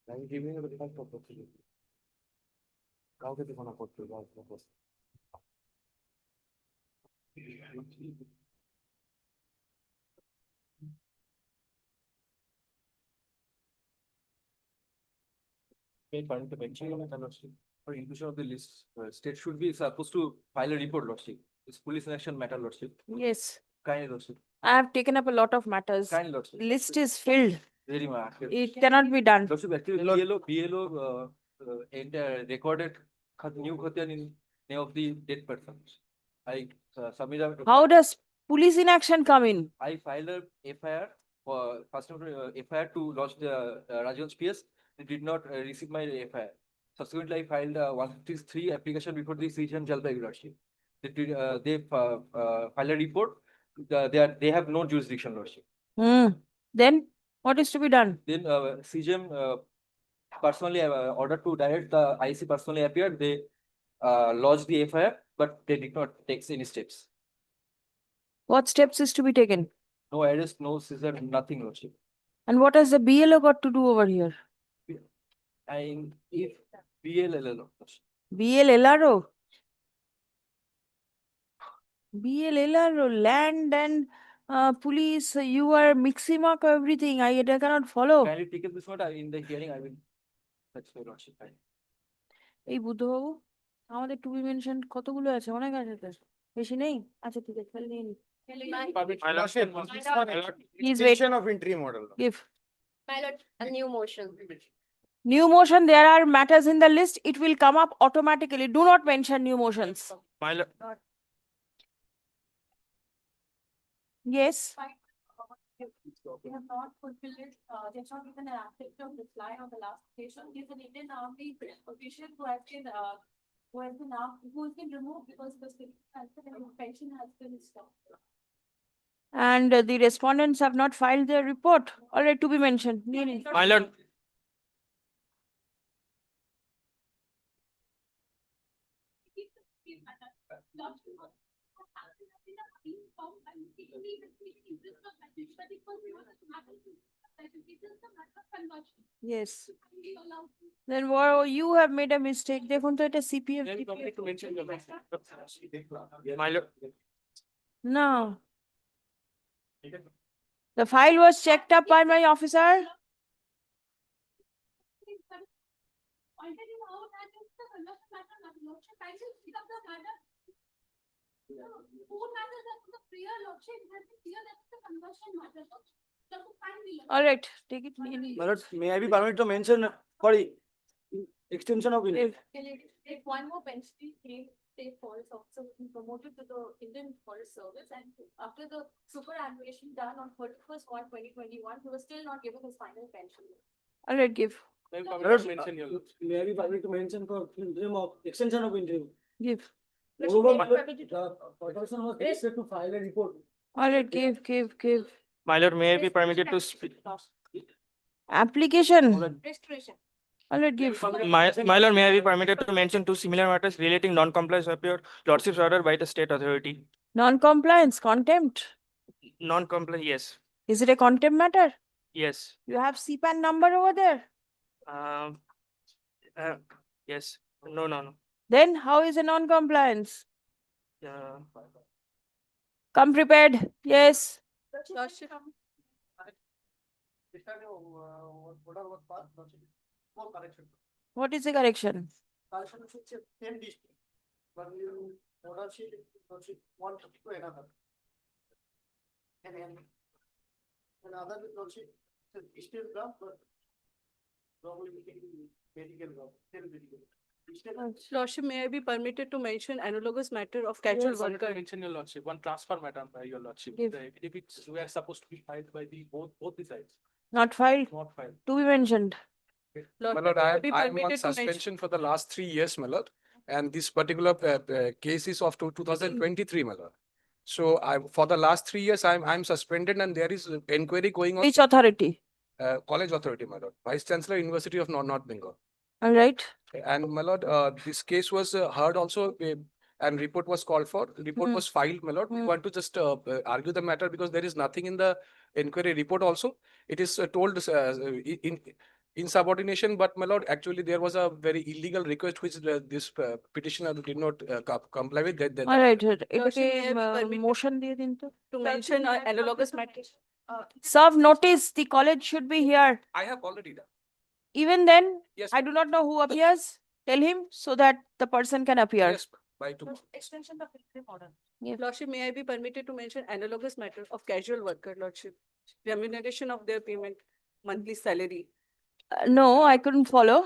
I'm giving you the first opportunity. কাউকে দেবো না করতে, কাউকে করতে। Pardon to mention, Lordship, for inclusion of the list, state should be supposed to file a report, Lordship. This police inaction matter, Lordship. Yes, Kindly, Lordship. I have taken up a lot of matters. Kindly, Lordship. List is filled. Very much. It cannot be done. Lordship, actually, BLO recorded new Khatian in name of the dead person. I submit a. How does police inaction come in? I filed a FIR for first of FIR to lodge the Rajan's PS. They did not receive my FIR. Subsequently, I filed a 153 application before the region Jalpaiguri. They filed a report. They have no jurisdiction, Lordship. Then what is to be done? Then CGM personally ordered to direct the IC personally appeared. They lodged the FIR, but they did not take any steps. What steps is to be taken? No arrest, no seizure, nothing, Lordship. And what has the BLO got to do over here? And if BLLO, BLLRO? BLLRO, land and police, you are mixing up everything. I cannot follow. kindly take this note in the hearing. I will. That's my Lordship. এই বুদ্ধবাবু আমাদের two B mention কতগুলো আছে? অনেক আছে তো, বেশি নেই? আচ্ছা ঠিক আছে, তাহলে নিয়ে নিই। Please wait. Of interim model. Give. My lord, a new motion. New motion, there are matters in the list. It will come up automatically. Do not mention new motions. My lord. Yes. They have not fulfilled it. They have not given an acceptance reply on the last occasion. He is an Indian Army official who has been removed because the pension has been stopped. And the respondents have not filed their report. Already to be mentioned. My lord. Yes. Then what, you have made a mistake. দেখুন তো এটা CPF. My lord. No. The file was checked up by my officer. All right, take it. My lord, may I be permitted to mention for extension of If one more pension state forest officer was promoted to the Indian Forest Service, and after the superannuation done on 31st March 2021, he was still not given his final pension. All right, give. may I be permitted to mention for interim of extension of interim. Give. Moreover, the person was expected to file a report. All right, give. My lord, may I be permitted to speak? Application. Restoration. All right, give. My lord, may I be permitted to mention two similar matters relating non-compliance of your lordship's order by the state authority? Non-compliance, contempt. Non-compliance, yes. Is it a contempt matter? Yes. You have CPAN number over there. Yes. No. Then how is a non-compliance? Come prepared. Yes. What is the correction? Correction is 10 district. But you order sheet 152 another. And another lordship still ground, but probably medical ground, still medical. Lordship, may I be permitted to mention analogous matter of casual Yes, worker? mention your Lordship, one transfer matter by your Lordship. Give. If it's, we are supposed to be filed by the both the sides, Not filed. not filed. To be mentioned. Lord, My lord, may I be I'm on permitted to mention? suspension for the last 3 years, my lord. And this particular case is of 2023, my lord. So for the last 3 years, I'm suspended and there is inquiry going on. Which authority? College authority, my lord. Vice Chancellor, University of North Bengal. All right. And my lord, this case was heard also and report was called for. Report was filed, my lord. We want to just argue the matter because there is nothing in the inquiry report also. It is told insubordination, but my lord, actually there was a very illegal request which this petitioner did not comply with. All right, এটাকে Lordship, may I permit- motion দিয়ে দিন তো। To mention analogous matters. Serve notice, the college should be here. I have already done. Even then, Yes, I do not know who appears. Tell him so that the person can appear. yes, by tomorrow. Extension of interim order. Yeah. Lordship, may I be permitted to mention analogous matter of casual worker, Lordship? Remuneration of their payment, monthly salary. No, I couldn't follow.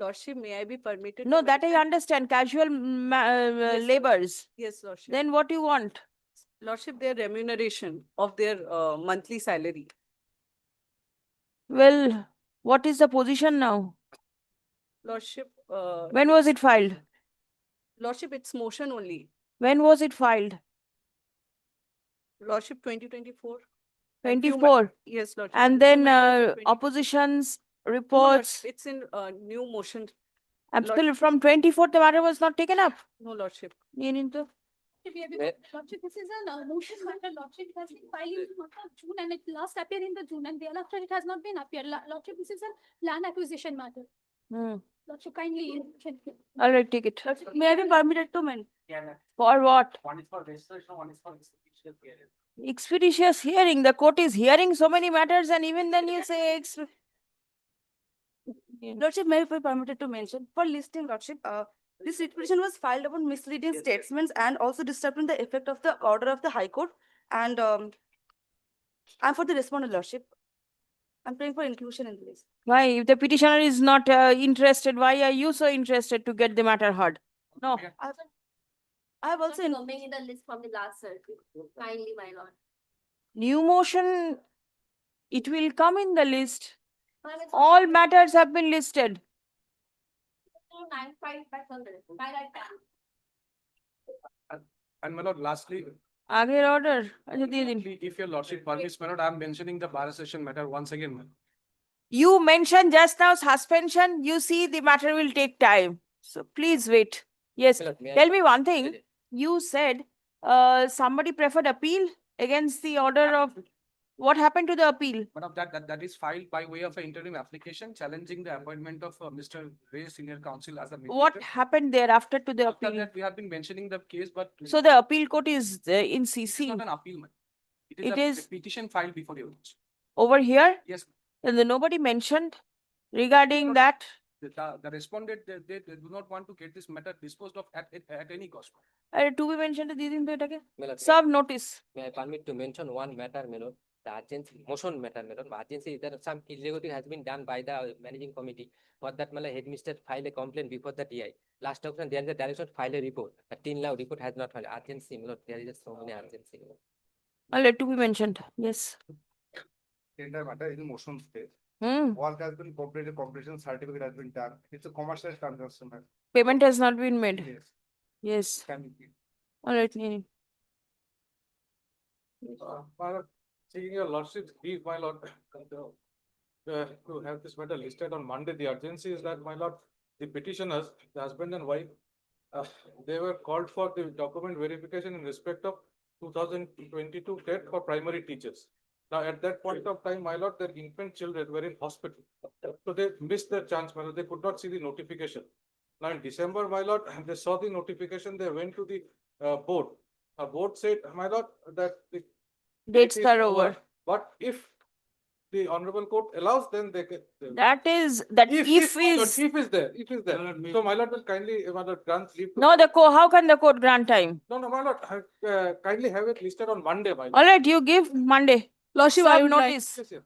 Lordship, may I be permitted? No, to that I mention- understand, casual Yes, labors. Yes, Lordship. Then what do you want? Lordship, their remuneration of their monthly salary. Well, what is the position now? Lordship, When was it filed? Lordship, it's motion only. When was it filed? Lordship, 2024. 24. Yes, Lordship. And few then matters of 20 opposition's No, reports. Lordship, it's in new motion. Still from 24, the matter was not taken up. No, Lordship. নিয়ে নিন তো। Lordship, this is a motion matter, Lordship, it has been filed in the month of June and it last appeared in the June and thereafter it has not been appeared. Lordship, this is a land acquisition matter. Hmm. Lordship, kindly. All right, take it. Lordship, may I be permitted to mention? For what? One is for registration, one is for institutional hearing. Expeditious hearing. The court is hearing so many matters and even then you say Lordship, may I be permitted to mention, for listing, Lordship, this writ petition was filed upon misleading statements and also disturbing the effect of the order of the High Court. And I'm for the respondent, Lordship. I'm praying for inclusion in the list. why? If the petitioner is not interested, why are you so interested to get the matter heard? No. I have also, Coming in the list from the last circuit, kindly, my lord. New motion, it will come in the list. All matters have been listed. 9,500. By right time. And my lord, lastly, আগের order, আচ্ছা দিয়ে দিন। if your lordship permits, my lord, I'm mentioning the bar association matter once again. ma'am. You mentioned just now suspension, you see the matter will take time. So please wait. Yes, tell me one thing. You said somebody preferred appeal against the order of, what happened to the appeal? Madam, that is filed by way of an interim application challenging the appointment of Mr. Ray, senior counsel as a What mediator. happened thereafter to the After appeal? that, we have been mentioning the case, but So the appeal court is in it's CC not an appeal, ma'am. It It is is- a petition filed before you. over here? Yes, And then nobody mentioned regarding No, that? the respondent, they do not want to get this matter disposed of at any cost. To be mentioned, দিয়ে দিন তো এটাকে। Melody, Serve notice. may I permit to mention one matter, Melody? The urgency, motion matter, Melody. Urgency is that some irregularity has been done by the managing committee. For that, Melody, headmistress filed a complaint before the DI. Last option, there is a direction to file a report. The Tin Law report has not filed. Urgency, Melody, there is so many urgency. Melody. All right, to be mentioned. Yes. Tender matter is in motion stage. Hmm. Work has been completed, completion certificate has been done. It's a commercial transaction. ma'am. Payment has not been made. Yes, Yes. can be. All right, নিয়ে নিন। My lord, seeking your lordship's brief, my lord, to have this matter listed on Monday, the urgency is that, my lord, the petitioners, the husband and wife, they were called for the document verification in respect of 2022 TET for primary teachers. Now, at that point of time, my lord, their infant children were in hospital. So they missed their chance, my lord. They could not see the notification. Now, in December, my lord, they saw the notification, they went to the board. Board said, my lord, that the Dates is are over. But if the honorable court allows, then they can. That is, that if my lord, is, If is there, if is there. So my lord will kindly, my lord, grant leave. to- no, how can the court grant time? No, my lord, kindly have it listed on Monday, my lord. All right, you give Monday. Lordship, I Serve would like, notice. Yes, yes.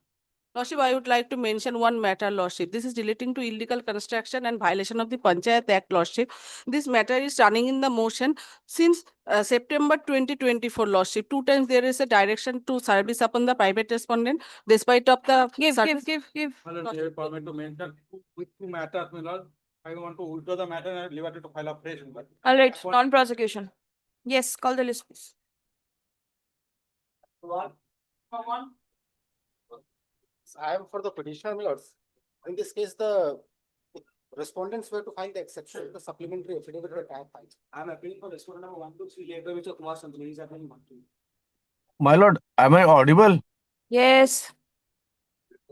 Lordship, I would like to mention one matter, Lordship. This is relating to illegal construction and violation of the Panchayat Act, Lordship. This matter is running in the motion since September 2024, Lordship. 2 times there is a direction to service upon the private respondent despite of the. Give. My lord, may I permit to mention with two matters, my lord. I want to withdraw the matter and leave it to file a fresh. All right, non-prosecution. Yes, call the list, please. I am for the petitioner, my lords. In this case, the respondents were to find the exception to the supplementary affidavit that I have filed. I'm appealing for respondent number 1, 2, 3, later which of Kumar Santhu is appealing 1, 2. My lord, am I audible? Yes.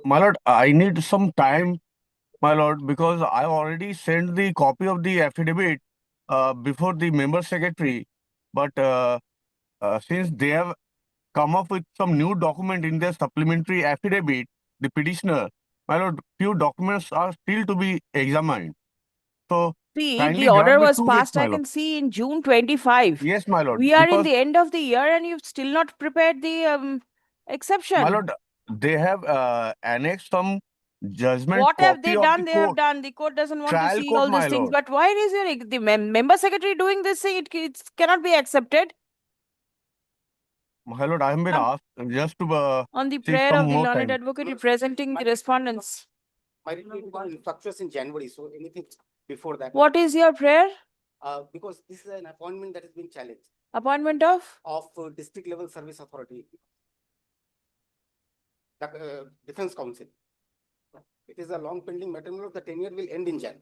My lord, I need some time, my lord, because I already sent the copy of the affidavit before the member secretary. But since they have come up with some new document in their supplementary affidavit, the petitioner, my lord, few documents are still to be examined. So See, kindly the order grant me was 2 weeks, passed, my I lord. can see in June 25. Yes, my lord. We are in Because, the end of the year and you've still not prepared the exception. my lord, they have annexed some judgment What have copy they of done? the They have court, done. The court doesn't want to trial see court, all these my things. lord. But why is the member secretary doing this thing? It cannot be accepted. My lord, I have been Come. asked just to On the see prayer some of the more learned time. advocate representing the respondents. My report got infructuous in January, so anything before that. What is your prayer? Because this is an appointment that is being challenged Appointment of? district level service authority, the defense council. It is a long pending matter, my lord. The tenure will end in Jan.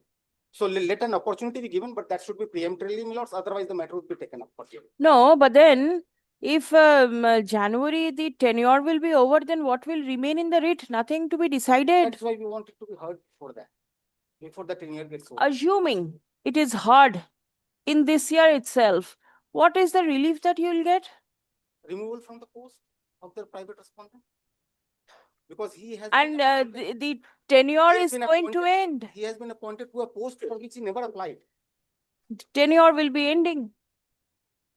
So let an opportunity be given, but that should be preemptively, my lords. Otherwise, the matter would be taken up for hearing. No, but then if January the tenure will be over, then what will remain in the writ? Nothing to be decided. That's why we want it to be heard before that, before the tenure gets over. Assuming it is heard in this year itself, what is the relief that you will get? Removal from the post of the private respondent. Because he has And the tenure He has is been going to end. He has been appointed to a post for which he never applied. Tenure will be ending.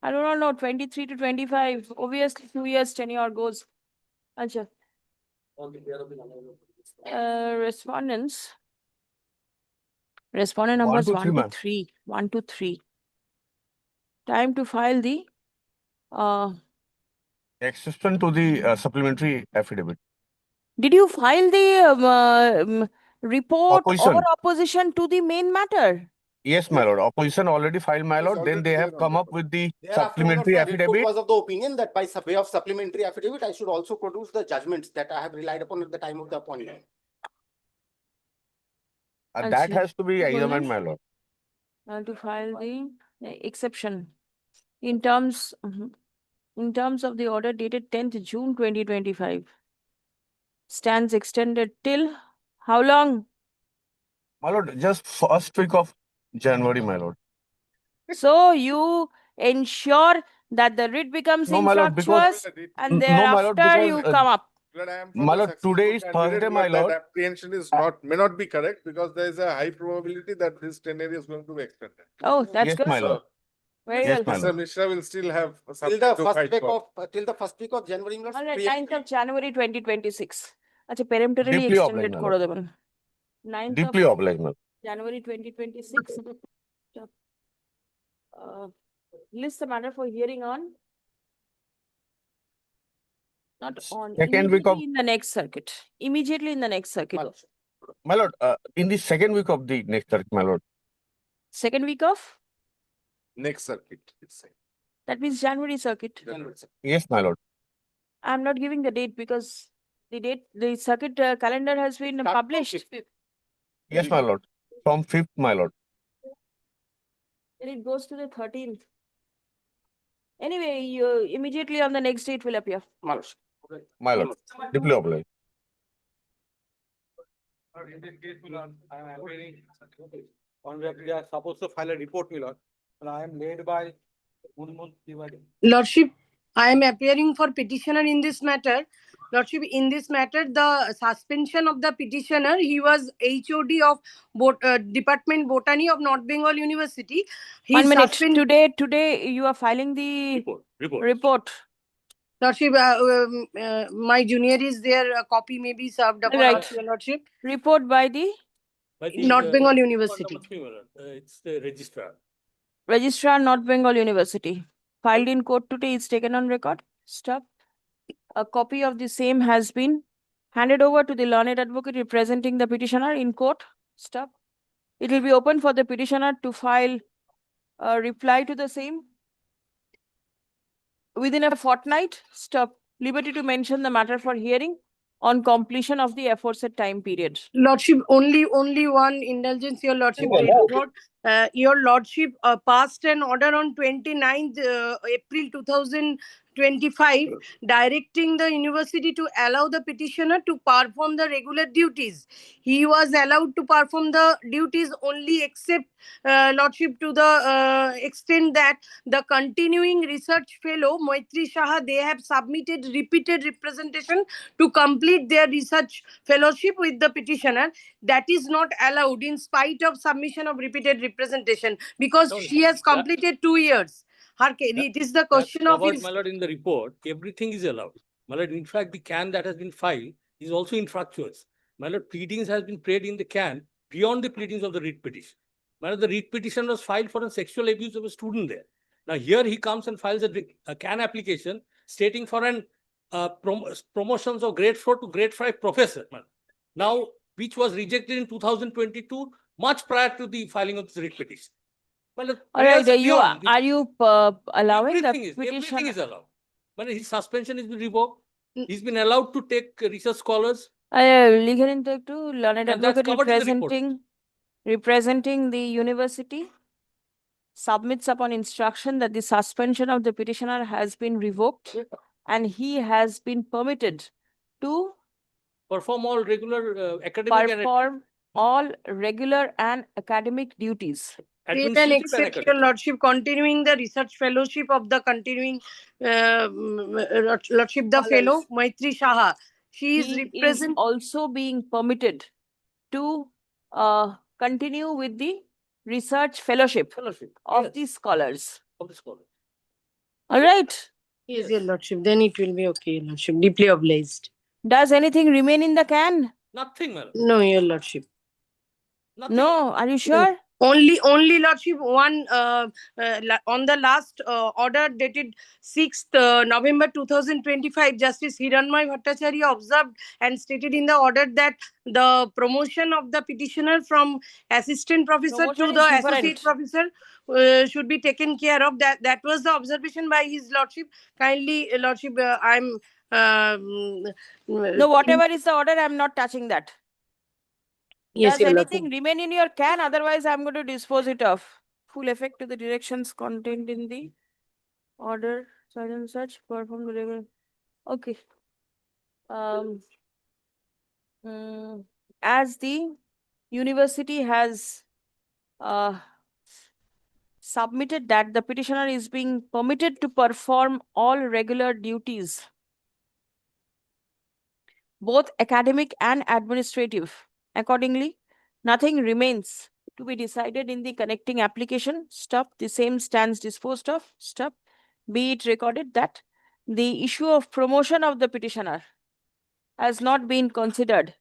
I do not know, 23 to 25. Obviously, 2 years tenure goes. Acha. Respondents. Respondent 1 numbers to 1 3, to ma'am. 3. 1 to 3. Time to file the Exception to the supplementary affidavit. did you file the report or Opposition. opposition to the main matter? Yes, my lord. Opposition already filed, my lord. Then they have come up with the supplementary My report affidavit. was of the opinion that by way of supplementary affidavit, I should also produce the judgments that I have relied upon at the time of the appointment. That has to be Hold on. examined, my lord. To file the exception in terms of the order dated 10th June 2025 stands extended till how long? My lord, just first week of January, my lord. So you ensure that the writ becomes No, my lord, because infructuous and no, my lord, thereafter because you come up. my lord, today is Thursday, my lord. That apprehension is may not be correct because there is a high probability that this tenure is going to be extended. Oh, that's Yes, good. my lord. Very Yes, well. my lord. Mr. Mishra will still have Till the first week of January. All right, 9th of January 2026. Acha, peremptorily Deeply obliged, extended my koro lord. deben. 9th Deeply of obliged, my lord. January 2026. List the matter for hearing on. Not on. Second week of Immediately in the next circuit. Immediately in the next circuit. my lord, in the second week of the next circuit, my lord. Second week of? next circuit. That means January circuit. Yes, my lord. I'm not giving the date because the circuit calendar has been published. Yes, my lord. From 5th, my lord. Then it goes to the 13th. Anyway, you immediately on the next date will appear. My lord. Deeply obliged. In this case, my lord, I am appearing on that we are supposed to file a report, my lord, and I am led by Munmun Tiwari. Lordship, I am appearing for petitioner in this matter. Lordship, in this matter, the suspension of the petitioner, he was HOD of Department Botany of North Bengal University. He 1 minute. suspended. Today you are filing the report. Lordship, my junior is there. A copy may be served upon Right. us, Your Lordship. Report by the North Bengal University. It's the registrar. Registrar, North Bengal University. Filed in court today is taken on record. Stop. A copy of the same has been handed over to the learned advocate representing the petitioner in court. Stop. It will be open for the petitioner to file a reply to the same within a fortnight. Stop. Liberty to mention the matter for hearing on completion of the aforesaid time period. Lordship, only one indulgence, Your Lordship. Your Lordship passed an order on 29th April 2025 25, directing the university to allow the petitioner to perform the regular duties. He was allowed to perform the duties only except, Lordship, to the extent that the continuing research fellow, Maitri Saha, they have submitted repeated representation to complete their research fellowship with the petitioner. That is not allowed in spite of submission of repeated representation, because No, she has completed 2 years. It is the question of covered, his. my lord, in the report, everything is allowed. My lord, in fact, the can that has been filed is also infractuous. My lord, pleadings has been prayed in the can beyond the pleadings of the writ petition. My lord, the writ petition was filed for a sexual abuse of a student there. Now here he comes and files a can application stating for an promotions of grade 4 to grade 5 professor. Now, which was rejected in 2022, much prior to the filing of the writ petition. Well, All right, are you allowing the everything is allowed. But his suspension has been revoked. Mm. He's been allowed to take research scholars. legal intake to learned And that's advocate covered in the report. representing the university submits upon instruction that the suspension of the petitioner has been revoked and he has been permitted to Perform all regular academic perform all regular and academic duties. Save and administrative and accept, academic. your Lordship, continuing the research fellowship of the continuing Lordship, the fellow Maitri Saha. She is He is represent. also being permitted to continue with the research fellowship of yes, the scholars. of the scholar. All right. Yes, your Lordship. Then it will be okay, your Lordship. Deeply obliged. Does anything remain in the can? Nothing, madam. No, your Lordship. Nothing. No. Are you sure? Only Lordship, one on the last order dated 6th November 2025, Justice Hiranmay Bhattacharya observed and stated in the order that the promotion of the petitioner from assistant professor Promotion to is the different. associate professor should be taken care of. That was the observation by his Lordship. Kindly, Lordship, No, whatever is the order, I'm not touching that. Yes, Does your anything Lordship. remain in your can? Otherwise, I'm going to dispose it off. Full effect to the directions contained in the order, such and such, perform the regular. Okay. As the university has submitted that the petitioner is being permitted to perform all regular duties, both academic and administrative. Accordingly, nothing remains to be decided in the connecting application. Stop. The same stands disposed of. Stop. Be it recorded that the issue of promotion of the petitioner has not been considered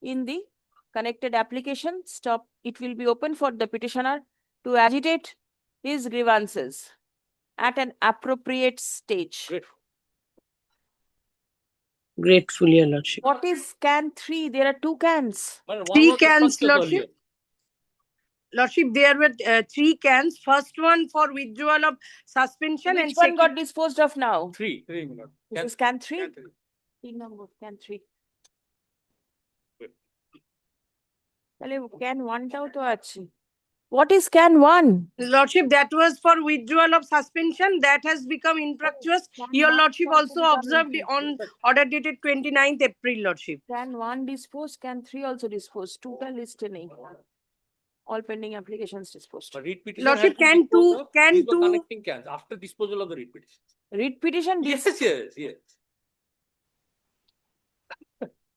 in the connected application. Stop. It will be open for the petitioner to agitate his grievances at an appropriate stage. Grateful, your Lordship. What is can 3? There are 2 cans. Madam, 3 was cans, success earlier. Lordship. Lordship, there were 3 cans. First one for withdrawal of suspension, Which and one second. got disposed of now? 3, madam. This is can 3? Can 3. Can 3. Can 1 টাও তো আছে. What is can 1? Lordship, that was for withdrawal of suspension. That has become infractuous. Your Lordship also observed on order dated 29th April, Lordship. Can 1 disposed, can 3 also disposed. 2 ka list nahi. All pending applications disposed. But writ petition Lordship, has been can disposed 2 of. can These were 2 connecting cans after disposal of the writ petition. Writ petition? Yes.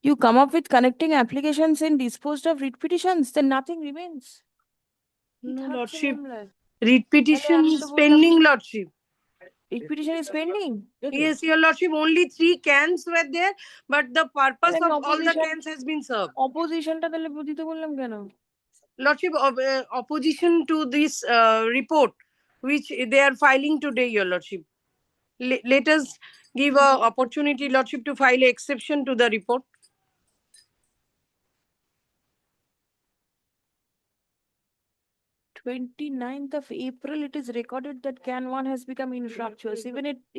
You come up with connecting applications and disposed of writ petitions, then nothing remains. No, Lordship. Writ petition Hello, is pending, Lordship. Writ petition is pending. Yes, your Lordship, only 3 cans were there, but the purpose Then of all the opposition- cans has been served. Opposition টা তাহলে দিতে বললাম কেন? Lordship, opposition to this report, which they are filing today, your Lordship. Let us give a opportunity, Lordship, to file an exception to the report. 29th of April, it is recorded that can 1 has become infractuous.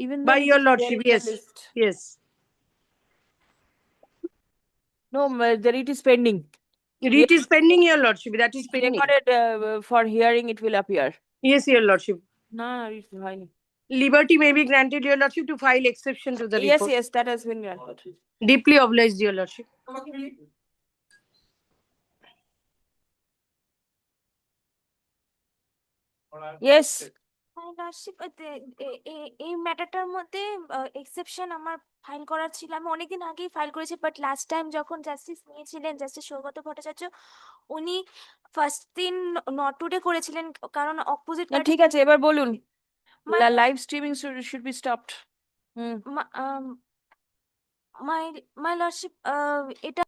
Even By though it your is there Lordship, in the yes. list. Yes. No, the writ is pending. Writ is pending, your Lordship. That is pending. Recorded for hearing, it will appear. Yes, your Lordship. No, it's fine. liberty may be granted, Your Lordship, to file exception to the Yes, report. yes, that has been granted. Deeply obliged, Your Lordship. Yes. My lordship, এই ম্যাটারটার মধ্যে exception আমার file করার ছিল, আমি অনেকদিন আগেই file করেছি, but last time যখন জাস্টিস নিয়েছিলেন, জাস্টিস সৌগত ভট্টাচার্য, উনি ফার্স্ট দিন নট টুডে করেছিলেন, কারণ অপোজিট না ঠিক আছে, এবার বলুন। Live streaming should be stopped. My my lordship, এটা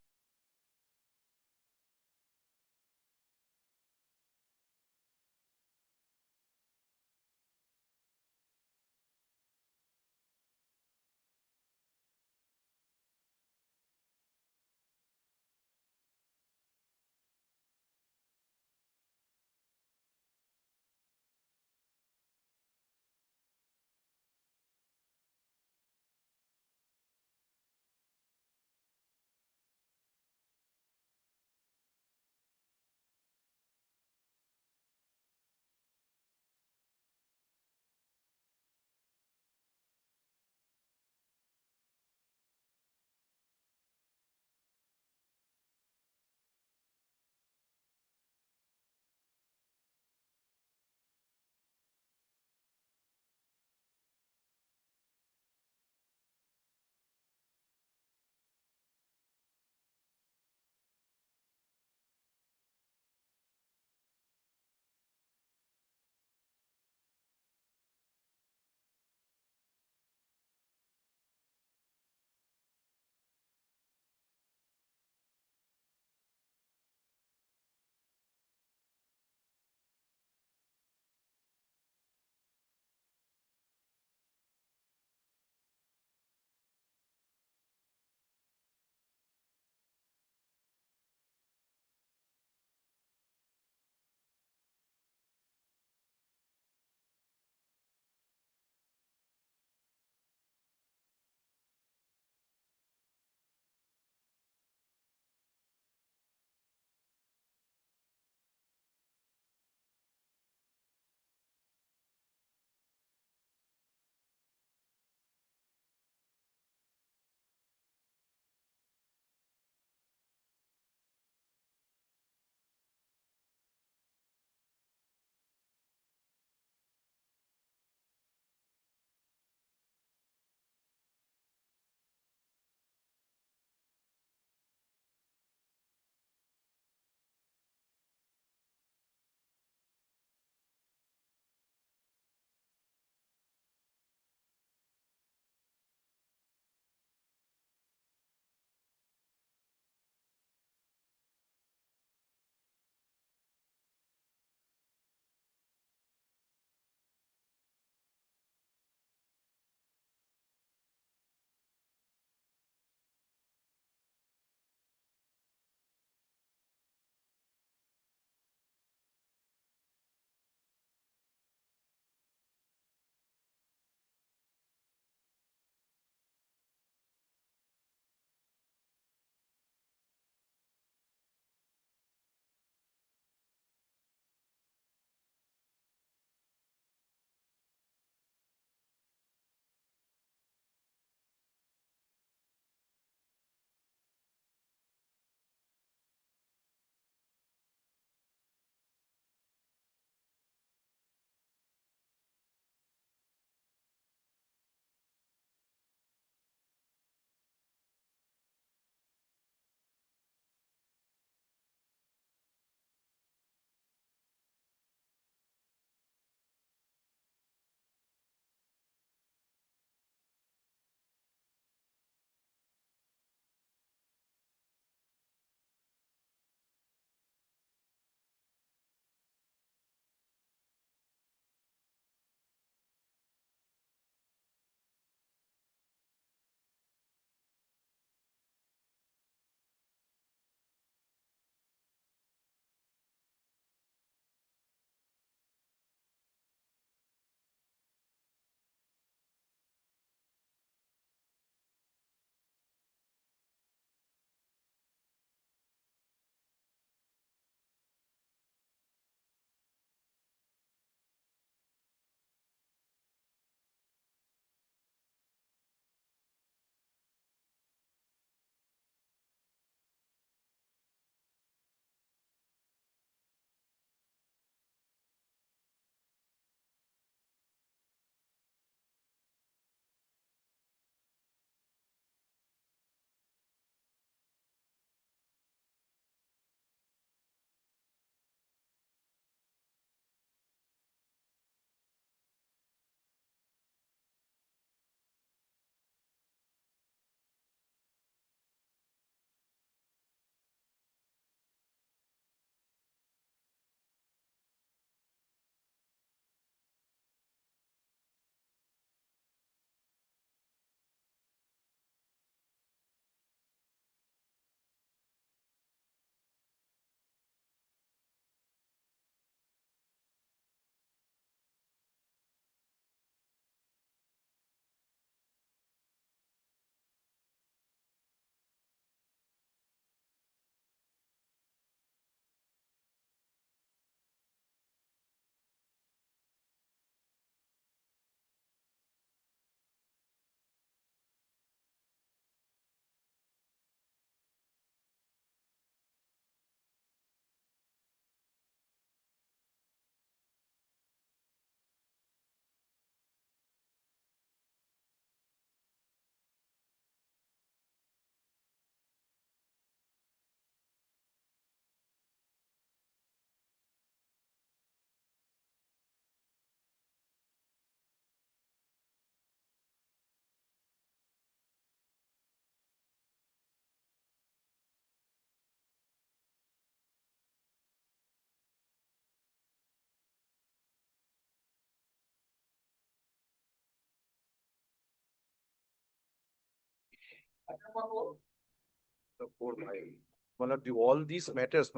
All these matters,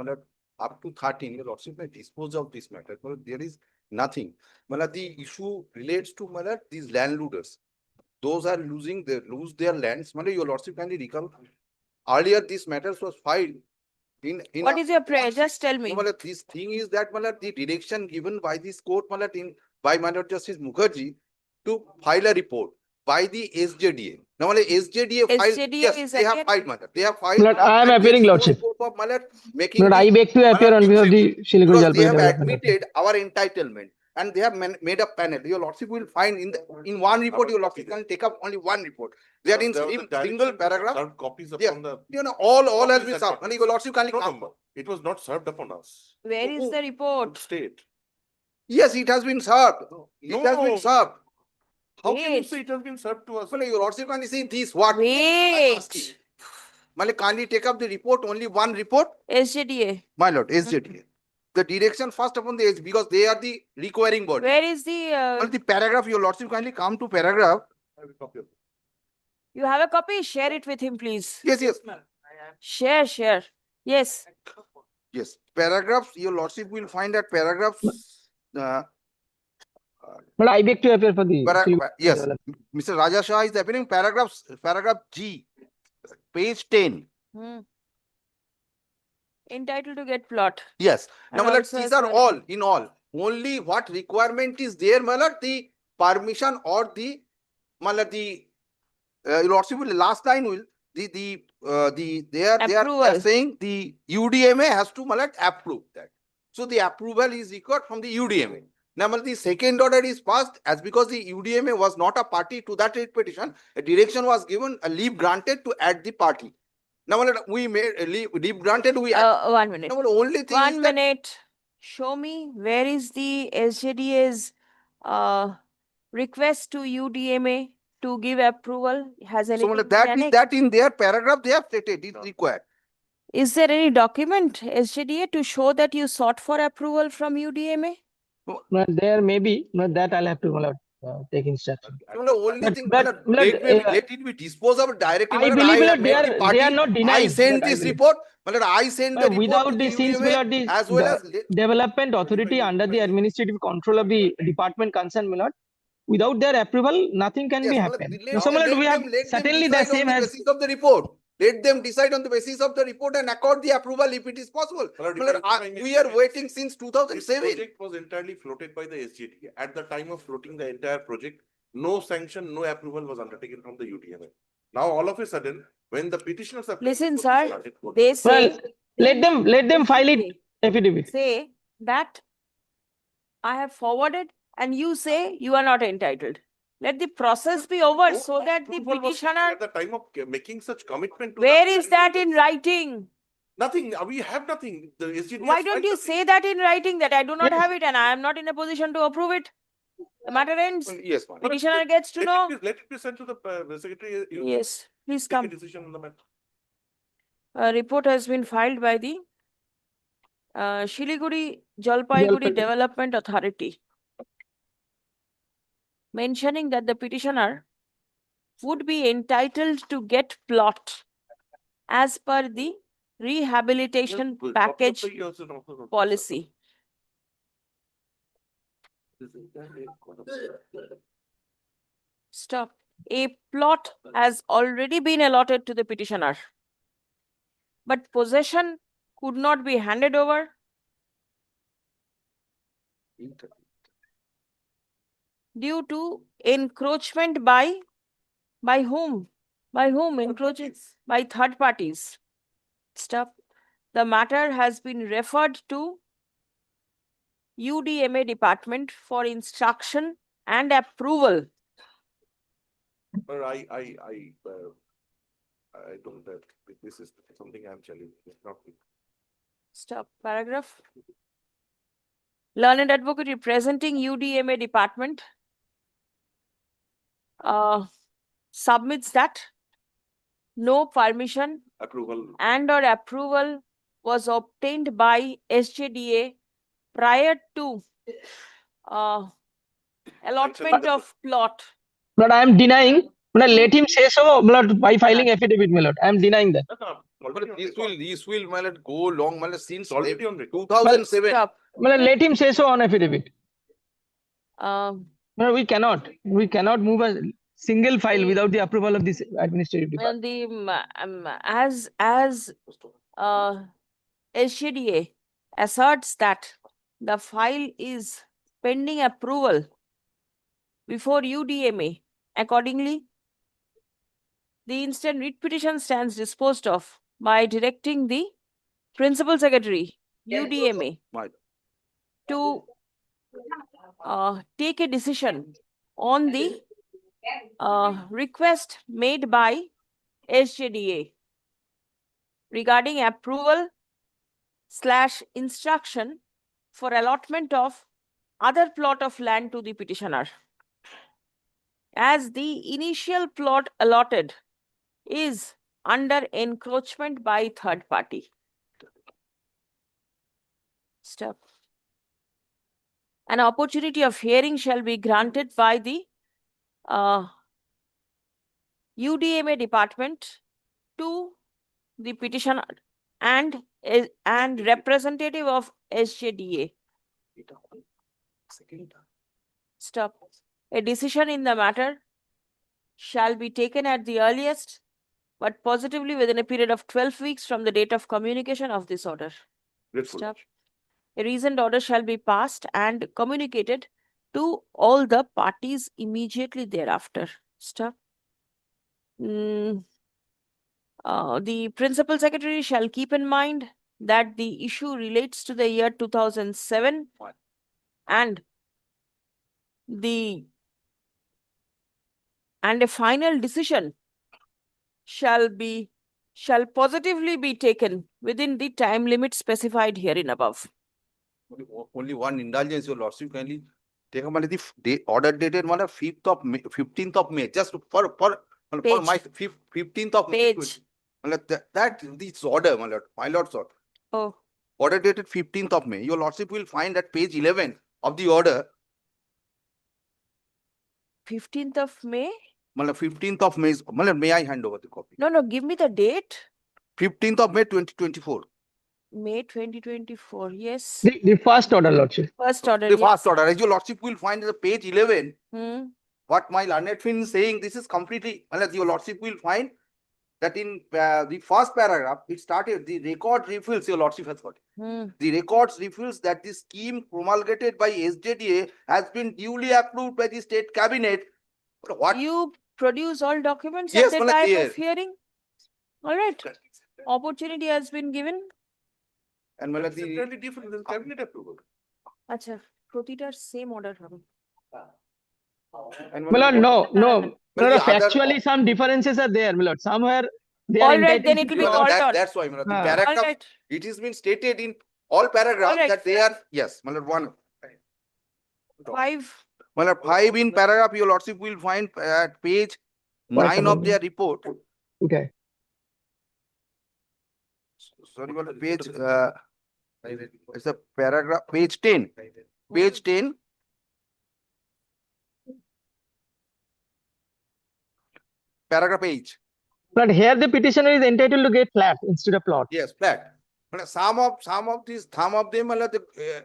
up to 13, your lordship may dispose of this matter. There is nothing. The issue relates to these landloaders. Those are lose their lands. Your lordship kindly recall. Earlier, this matters was filed in. What is your prayer? Just tell me. This thing is that the direction given by this court by my Lord Justice Mukherjee to file a report by the SJDA. Now, SJDA filed. SJDA Yes, is they have again- filed, They have filed. Lord, I am and there appearing, is no Lordship. scope of making. Lord, I beg to appear on behalf of the Siliguri Because they Jalpaiguri have Development Authority. admitted our entitlement and they have made a panel. Your lordship will find in one report, your lordship can take up only one report. They are in single paragraph. Served copies Yeah. upon the. All has copies been and served. copies. Your lordship can No, it was not served upon us. Where is the report? State. Yes, it has been served. It has been served. How can you Wait. say it has been served to us? Your lordship can see this what? Wait. Kindly take up the report, only one report? SJDA. My lord, SJDA. The direction first upon the SJ, because they are the requiring body. Where is the, The paragraph, your lordship kindly come to paragraph. you have a copy? Share it with him, please. Yes, yes. Share. Yes. Yes. Paragraphs, your lordship will find that paragraphs. Lord, I beg to appear for the Siliguri Yes, Development. Mr. Raja Shah is appearing paragraph G, page 10. Hmm. Entitled to get plot. Yes. And Now, my lord, also these as are well- all in all. Only what requirement is there, my lord, the permission or the, my lord, the your lordship will last line will they are saying the UDMA has to, my lord, approve that. So the approval is required from the UDMA. Now, my lord, the second order is passed as because the UDMA was not a party to that writ petition, a direction was given, a leave granted to add the party. Now, my lord, we made a leave granted. We 1 minute. now, my lord, only thing 1 is that minute. Show me where is the SJDA's request to UDMA to give approval. Has so, anything my lord, been that is annexed? that in their paragraph they have stated it required. Is there any document, SJDA, to show that you sought for approval from UDMA? Lord, there may be, Lord, that I'll have to, Lord, take instruction. The only thing, but, let it be disposed of directly. I believe, Lord, they are not denying. I send Lord, I this believe. report. I send the report Without to the the since, UDMA Lord, the as well as development authority under the administrative control of the department concerned, my lord, without their approval, nothing can be happen. So, my lord, we have certainly the same on the has. basis of the report. Let them decide on the basis of the report and accord the approval if it is possible. We are waiting since 2007. This project was entirely floated by the SGT. At the time of floating the entire project, no sanction, no approval was undertaken from the UDMA. Now, all of a sudden, when the petitioners have Listen, sir, they say. Well, let them file it affidavit. Say that I have forwarded and you say you are not entitled. Let the process be over so that the petitioner. At the time of making such commitment. Where is that in writing? Nothing. We have nothing. The SGT Why has don't filed you nothing. say that in writing that I do not have it and I am not in a position to approve it? The matter ends. Yes, Petitioner gets to know. Let it be sent to the secretary. Yes, please take a come. decision on the matter. A report has been filed by the Siliguri Jalpaiguri Development Authority, mentioning that the petitioner would be entitled to get plot as per the rehabilitation package policy. Stop. A plot has already been allotted to the petitioner, but possession could not be handed over due to encroachment by whom? By whom encroaching? By third parties. Stop. The matter has been referred to UDMA department for instruction and approval. But I don't have, this is something I'm challenging. It's not. Stop. Paragraph. Learned advocate representing UDMA department submits that no permission Approval. and or approval was obtained by SJDA prior to allotment of plot. But I am denying My lord, let him say so, my lord, by filing affidavit, my lord. I am denying that. This will, my lord, go long, my lord, since Already on record. 2007. Stop. My lord, let him say so on affidavit. Um, No, we cannot move a single file without the approval of this administrative department. and as SGDA asserts that the file is pending approval before UDMA. Accordingly, the instant writ petition stands disposed of by directing the Principal Secretary, UDMA, to take a decision on the request made by SJDA regarding approval / instruction for allotment of other plot of land to the petitioner. As the initial plot allotted is under encroachment by third party. Step. An opportunity of hearing shall be granted by the UDMA department to the petitioner and representative of SJDA. Stop. A decision in the matter shall be taken at the earliest, but positively within a period of 12 weeks from the date of communication of this order. Stop. A reasoned order shall be passed and communicated to all the parties immediately thereafter. Stop. The Principal Secretary shall keep in mind that the issue relates to the year 2007 and a final decision shall positively be taken within the time limit specified herein above. Only one indulgence, your lordship, kindly take up the order dated 5th of May, 15th of May, just for my 15th of May. Page. That this order, my lord's order. Oh. Order dated 15th of May. Your lordship will find at page 11 of the order. 15th of May? 15th of May. May I hand over the copy? No, give me the date. 15th of May 2024. May 2024, yes. The first order, lordship. First order, The yeah. first order. As your lordship will find at page 11. Hmm. What my learned friend is saying, this is completely, your lordship will find that in the first paragraph, it started, the record refills, your lordship has got. The records refills that the scheme promulgated by SJDA has been duly approved by the state cabinet. What? You produce all documents Yes, at the time yeah. of hearing? All right. Opportunity has been given. And It's entirely different than cabinet approval. Acha, প্রতিটার same order হবে. And My lord, no. Well, the other- Factually, some differences are there, my lord. Somewhere they are All right, entitled then to it will be the- called on. That's why, the Ah. paragraph, All right. it has been stated in all paragraphs All right. that they are, yes, one. 5. Well, 5 in paragraph, your lordship will find at page 9 of their report. Okay. Sorry, well, page, it's a paragraph, page 10. Page 10. Paragraph H. But here the petitioner is entitled to get flat instead of plot. Yes, flat. Some of them are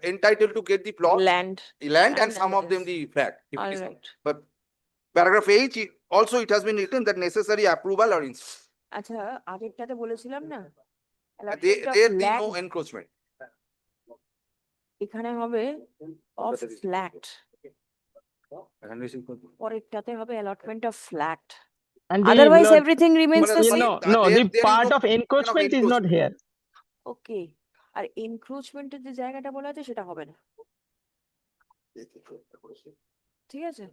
entitled to get the plot. Land. And some of them the flat. All right. But paragraph H, also it has been written that necessary approval or আচ্ছা আগেরটাতে বলেছিলাম না there be no encroachment. এখানে হবে of flat পরেরটাতে হবে allotment of flat. And the Otherwise lord- everything remains the same. No, There- the there is part no of encroachment is not here. Okay. R encroachment এর যে জায়গাটা বলা আছে সেটা হবে না। ঠিক আছে?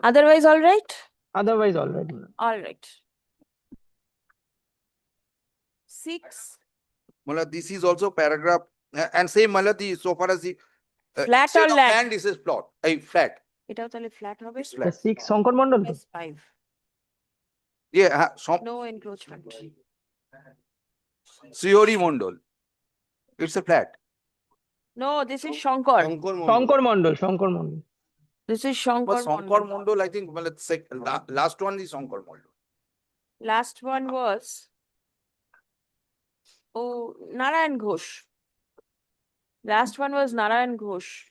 Otherwise all right? Otherwise, all right. All right. 6. This is also paragraph and same so far as the Flat set or of land? land is a plot, a flat. এটাও তাহলে flat হবে? It's flat. 6 শঙ্কর মন্ডল তো? Yes, 5. Yeah, No encroachment. Sriori Mondol. It's a flat. No, this is Shankar. Shankar Mondal This is But Shankar Shankar Mondal. Mondal, I think, well, last one is Shankar Mondal. Last one was, oh, Narayan Ghosh. Last one was Narayan Ghosh.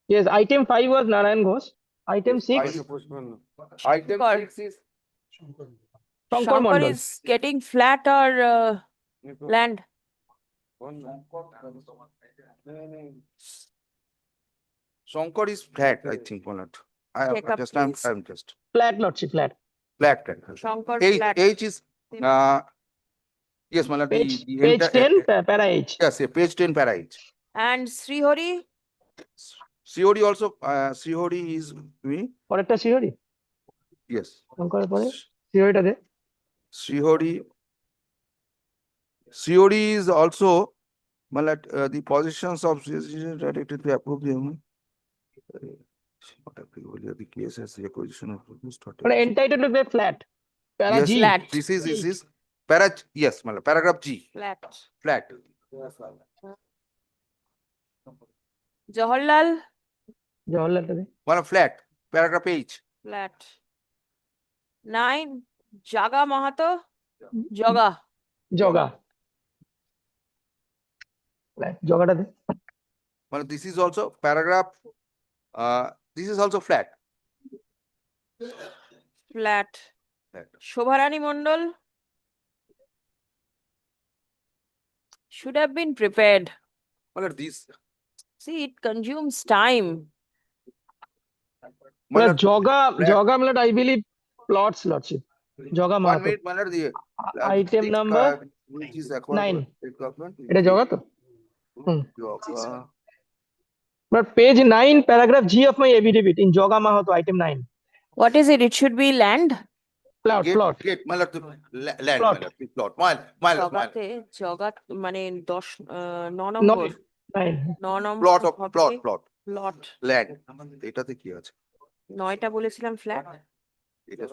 Yes, item 5 was Narayan Ghosh. Item 6, Item Shankar. 6 is Shankar Shankar Mondal. is getting flat or land. Shankar is flat, I think, or not. Check up, I'm please. just Flat, Lordship, flat. flat. Shankar H, flat. H is, yes, Malad, Page, the page entire, 10, para H. yes, page 10 para H. And Srihori? COD also, COD is me, পরেরটা সিওরি yes. Shankar পরে সিওরিটা দে COD is also, Malad, the positions of directed to approve them. Not applicable here, the case has the acquisition of. মানে এন্টাইটেড two B flat প্যারা Yes, G Flat. this is yes, Malad, paragraph G, Flat. flat. Jawaharlal? জওহরলালটা দে Malad, flat, paragraph H. Flat. 9. Jaga Mahato? Joga. Jaga flat জগাটা দে Malad, this is also paragraph, this is also flat. Flat. Flat. Shobharani Mondal? Should have been prepared. Malad, this, See, it consumes time. মানে Malad, জগা flat. জগা মানে I believe plots lordship জগা 1 Mahato minute, Malad, the item six, number which is acquired 9 by state government. এটা জগা তো Yoga. But page 9 paragraph G of my affidavit in Jaga Mahato item 9 What is it? It should be land. Plot plot Get, Malad, land, Plot. Malad, the plot, mile. জগাতে জগা মানে 10 9 9 নম্বর 9 9 নম্বর Plot of, হবে plot, plot land. এটাতে কি আছে? 9টা বলেছিলাম flat এটা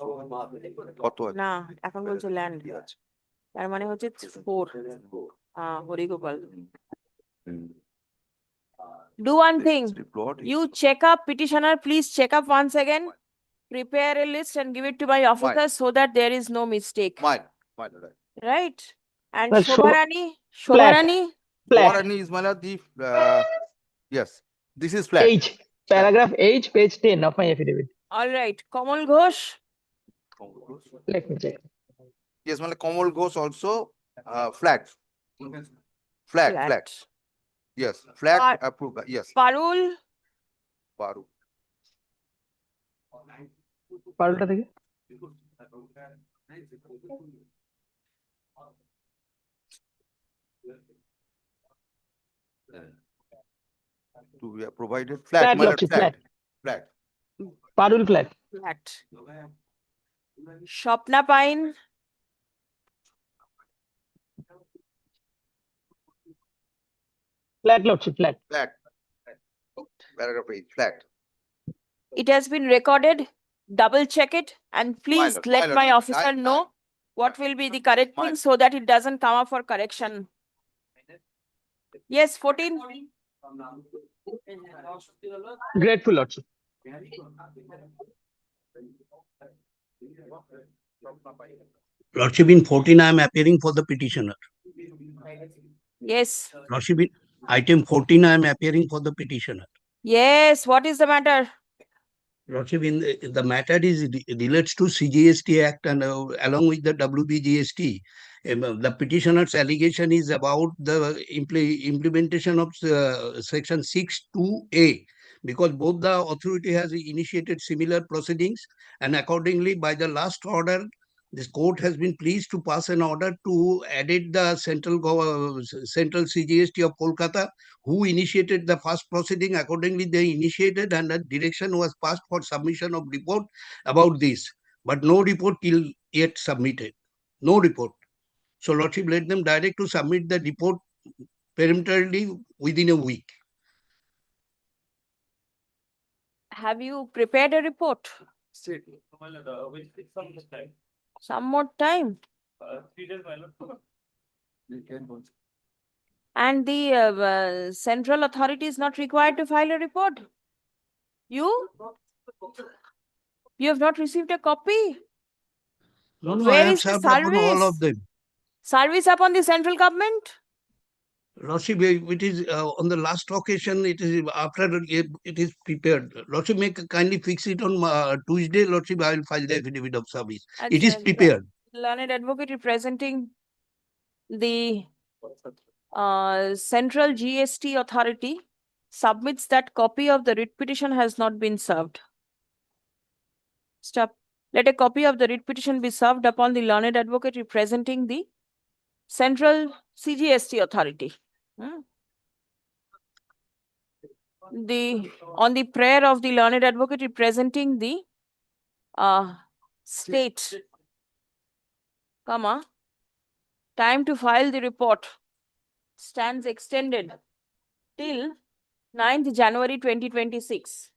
কত আছে? না এখন বলছে ল্যান্ড কি আছে? তার মানে হচ্ছে 4 Harigopal do one thing Plot you check up petitioner please check up once again prepare a list and give it to my officer so that there is no mistake Mile, right and Well, Shobharani flat. Shobharani One is Malad, the, yes, this is flat. H paragraph H page 10 of my affidavit all right Kamal Ghosh let me check Yes, Malad, Kamal Ghosh also, flat. Flat. Yes, flat, approved, yes. Parul Paru. পারুলটা থেকে To be provided, flat, Flat, Malad, Lordship, flat. Parul flat flat Shopna Pine flat lordship flat Flat. Paragraph 8, flat. it has been recorded double check it and please Lord, let my lord, my officer I- know what will be the correct My- thing so that it doesn't come up for correction yes 14 grateful lordship Lordship, in 14, I am appearing for the petitioner. yes Lordship, in item 14, I am appearing for the petitioner. yes what is the matter Lordship, in the matter is relates to CGST Act and along with the WBGST. The petitioner's allegation is about the implementation of section 6(2)A because both the authority has initiated similar proceedings and accordingly by the last order this court has been pleased to pass an order to edit the central CGST of Kolkata who initiated the first proceeding. Accordingly, they initiated and a direction was passed for submission of report about this. But no report till yet submitted. No report. So Lordship, let them direct to submit the report peremptorily within a week. have you prepared a report some more time 3 days, my lord. and the central authority is not required to file a report You? You have not received a copy? No, I Where have is the served upon all of service? them. Service upon the central government? Lordship, it is on the last occasion, it is after it is prepared. Lordship, may kindly fix it on Tuesday. Lordship, I will file the affidavit of service. It is prepared. Learned advocate representing the Central GST Authority submits that copy of the writ petition has not been served. Stop. Let a copy of the writ petition be served upon the learned advocate representing the Central CGST Authority. On the prayer of the learned advocate representing the state, time to file the report stands extended till 9th January 2026.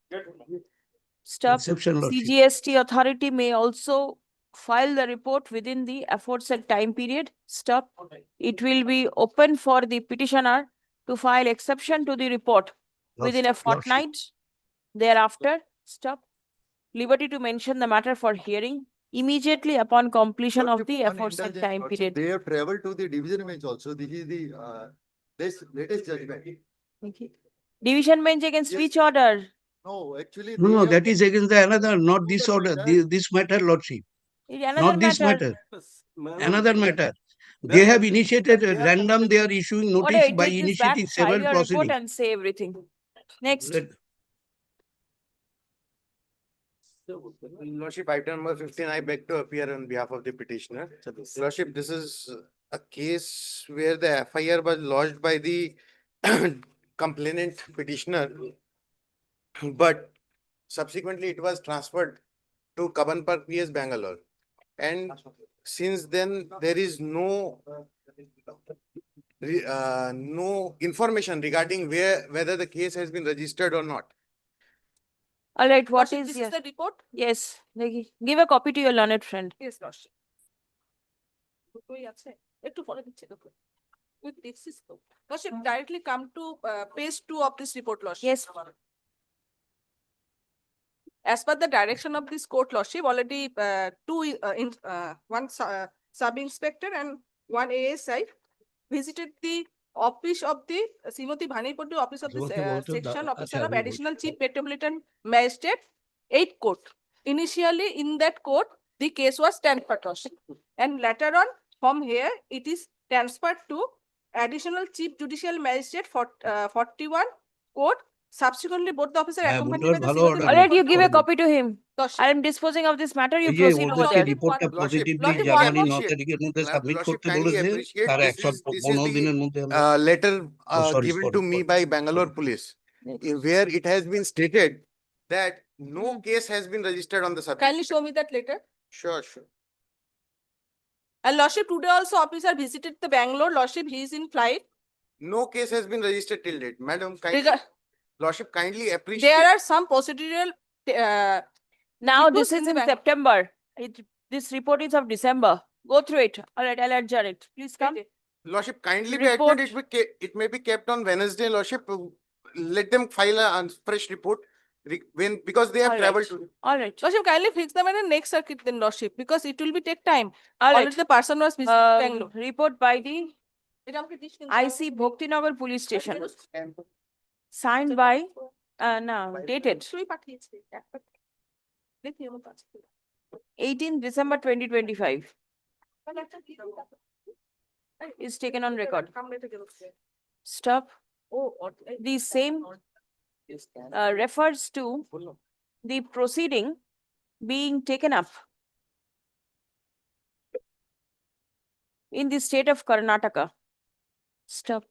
Stop. Exception, Lordship. CGST authority may also file the report within the aforesaid time period. Stop. It will be open for the petitioner to file exception to the report within a fortnight. Thereafter, stop. Liberty to mention the matter for hearing immediately upon completion of the aforesaid time period. They have traveled to the division bench also. This is the this latest judgment. Okay. Division bench against which order? No, actually, No, that is against the another, not this order, this matter, Lordship. Not this matter. Another matter. They have initiated a random, they are issuing notice by Take this back, initiating file several your report proceedings. and say everything. Next. Lordship, item number 15, I beg to appear on behalf of the petitioner. Lordship, this is a case where the FIR was lodged by the complainant petitioner, but subsequently it was transferred to Kabanpur PS Bangalore. And since then, there is no information regarding whether the case has been registered or not. All right, what Lordship, is this your... is the report? Yes, give a copy to your learned friend. Yes, Lordship. দুটোই আছে একটু পরে দিচ্ছি দেখো with this is Lordship, directly come to page 2 of this report, Lordship. Yes. As per the direction of this court, Lordship, already one sub-inspector and one ASI visited the office of the Srimati Bhanipati office of the section officer of additional chief metropolitan magistrate 8 court. Initially in that court, the case was transferred, Lordship, and later on from here it is transferred to additional chief judicial magistrate for 41 court. Subsequently, both the officers accompanied by the Srimati All right, you give a copy to him. Lordship. I am disposing of this matter. You এই যে proceed over ওদেরকে there. রিপোর্টটা positively Lordship, জানুয়ারি 9 appreciate. তারিখের মধ্যে submit Lordship, করতে kindly বলেছে appreciate তার this 115 দিনের মধ্যে আমরা letter sorry, given sorry, to me sorry. by Bangalore police, where it has been stated that no case has been registered on the subject. Kindly show me that letter. Sure, sure. And Lordship, today also officer visited the Bangalore. Lordship, he is in flight. No case has been registered till date. Madam, kindly, Lordship, kindly appreciate. There are some procedural Now issues this in is the in Bangalore. September. This report is of December. Go through it. All right, I'll adjourn it. Please come. Lordship, kindly Report. be admitted, it may be kept on Wednesday, Lordship. Let them file a fresh report because they have All traveled right. to. All right. Lordship, kindly fix them in the next circuit then, Lordship, because it will be take time. All Already right. the person was visiting Bangalore. Report by the IC Bhaktinagar police station. Signed by, no, dated 18 December 2025. Is taken on record. Stop. The same refers to the proceeding being taken up in the state of Karnataka. Stop.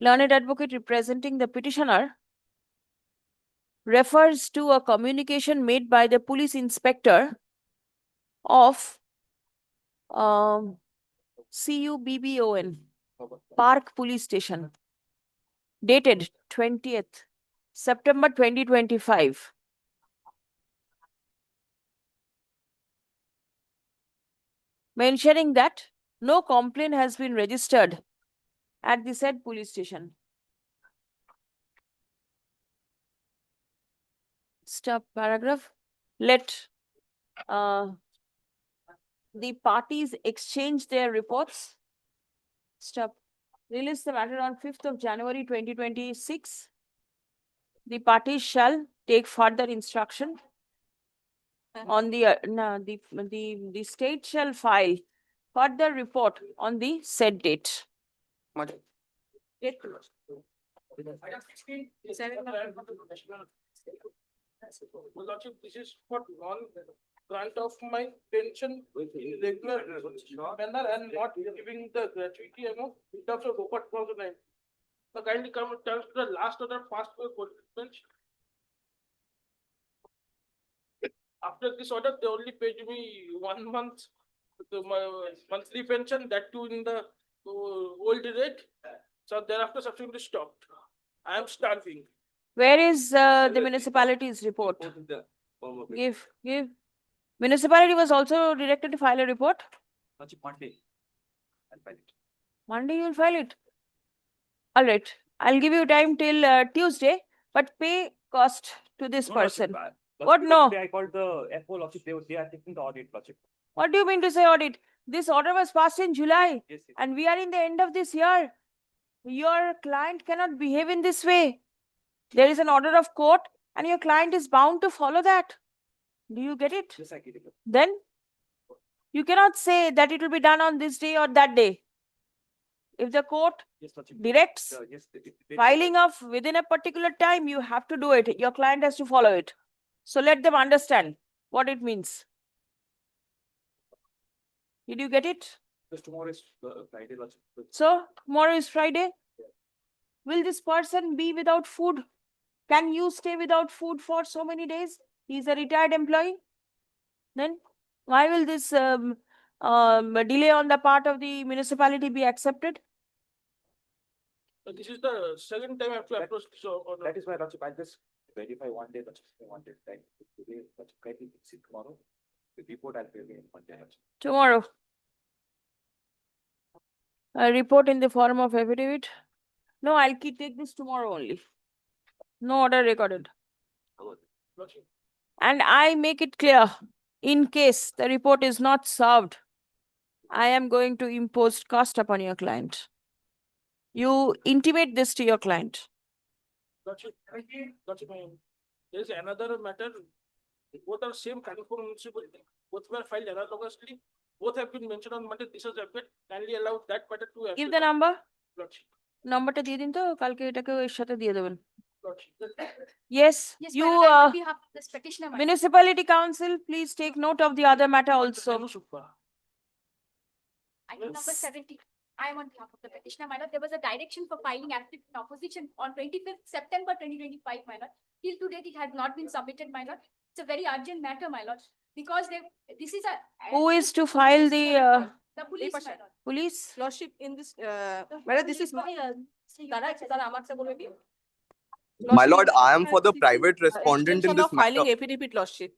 Learned advocate representing the petitioner refers to a communication made by the police inspector of CUBBON, Park Police Station, dated 20th September 2025. Mentioning that no complaint has been registered at the said police station. Stop paragraph. Let the parties exchange their reports. Stop. Release the matter on 5th of January 2026. The parties shall take further instruction on the state shall file further report on the said date. Lordship, this is for non-grant of my pension in regular manner and not giving the gratuity amount in terms of over 2009. So kindly come and tell the last order passed by court bench. After this order, they only paid me 1 month, my monthly pension, that too in the old rate. So thereafter subsequently stopped. I am starving. Where is the municipality's report? Give. Municipality was also directed to file a report. Monday. I'll file it. Monday you will file it. All right. I'll give you time till Tuesday, but pay cost to this person. What? No. I called the FO Lordship. They are taking the audit, Lordship. What do you mean to say audit? This order was passed in July, Yes, yes. and we are in the end of this year. Your client cannot behave in this way. There is an order of court, and your client is bound to follow that. Do you get it? Yes, I get it. Then you cannot say that it will be done on this day or that day. If the court Yes, Lordship. directs Yes, filing of within a particular time, you have to do it. Your client has to follow it. So let them understand what it means. Did you get it? Because tomorrow is Friday, Lordship. So tomorrow is Friday. Will this person be without food? Can you stay without food for so many days? He is a retired employee. Then why will this delay on the part of the municipality be accepted? This is the second time I have to approach this order. That is why, Lordship, I just verify 1 day, Lordship. I wanted time today, Lordship. Kindly fix it tomorrow. The report I'll pay in Monday, Lordship. Tomorrow. A report in the form of affidavit. No, I'll take this tomorrow only. No order recorded. Lordship. And I make it clear, in case the report is not served, I am going to impose cost upon your client. You intimate this to your client. Lordship, there is another matter. Both are same California municipality. Both were filed analogously. Both have been mentioned on Monday. This is a bit. Kindly allow that matter to. Give the number. Lordship. Numberটা দিয়ে দিন তো কালকে এটাকে এর সাথে দিয়ে দেবেন. Lordship. Yes, Yes, you madam, on behalf of this petitioner, madam. municipality council, please take note of the other matter also. Item number 70. I am on behalf of the petitioner, my lord. There was a direction for filing affidavit in opposition on 25th September 2025, my lord. Till to date, it has not been submitted, my lord. It's a very urgent matter, my lord, because this is a. Who is to file the The police, my lord. police? Lordship, in this, madam, this is. My lord, I am for the private respondent in Extension this of filing matter. affidavit, Lordship.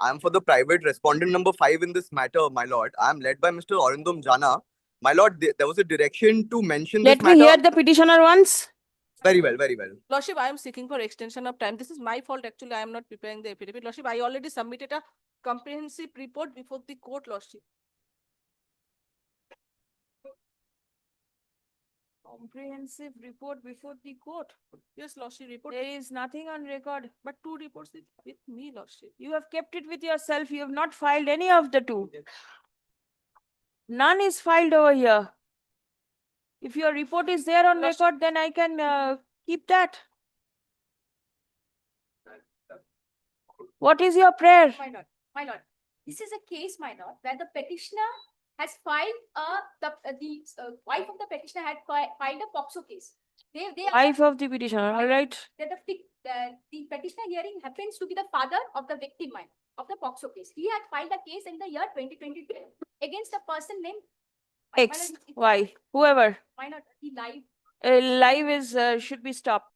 I am for the private respondent number 5 in this matter, my lord. I am led by Mr. Arindam Jana. My lord, there was a direction to mention Let this me matter. hear the petitioner once. Very well, very well. Lordship, I am seeking for extension of time. This is my fault, actually. I am not preparing the affidavit. Lordship, I already submitted a comprehensive report before the court, Lordship. Comprehensive report before the court. Yes, Lordship, report. There is nothing on record. But 2 reports with me, Lordship. You have kept it with yourself. You have not filed any of the 2. None is filed over here. If your report is there on record, then I can keep that. What is your prayer? My lord, this is a case, my lord, where the petitioner has filed the wife of the petitioner had filed a POXO case. They Wife of the petitioner, all right. The petitioner hearing happens to be the father of the victim, my lord, of the POXO case. He had filed a case in the year 2022 against a person named X, Y, whoever. My lord, the live. Live is should be stopped.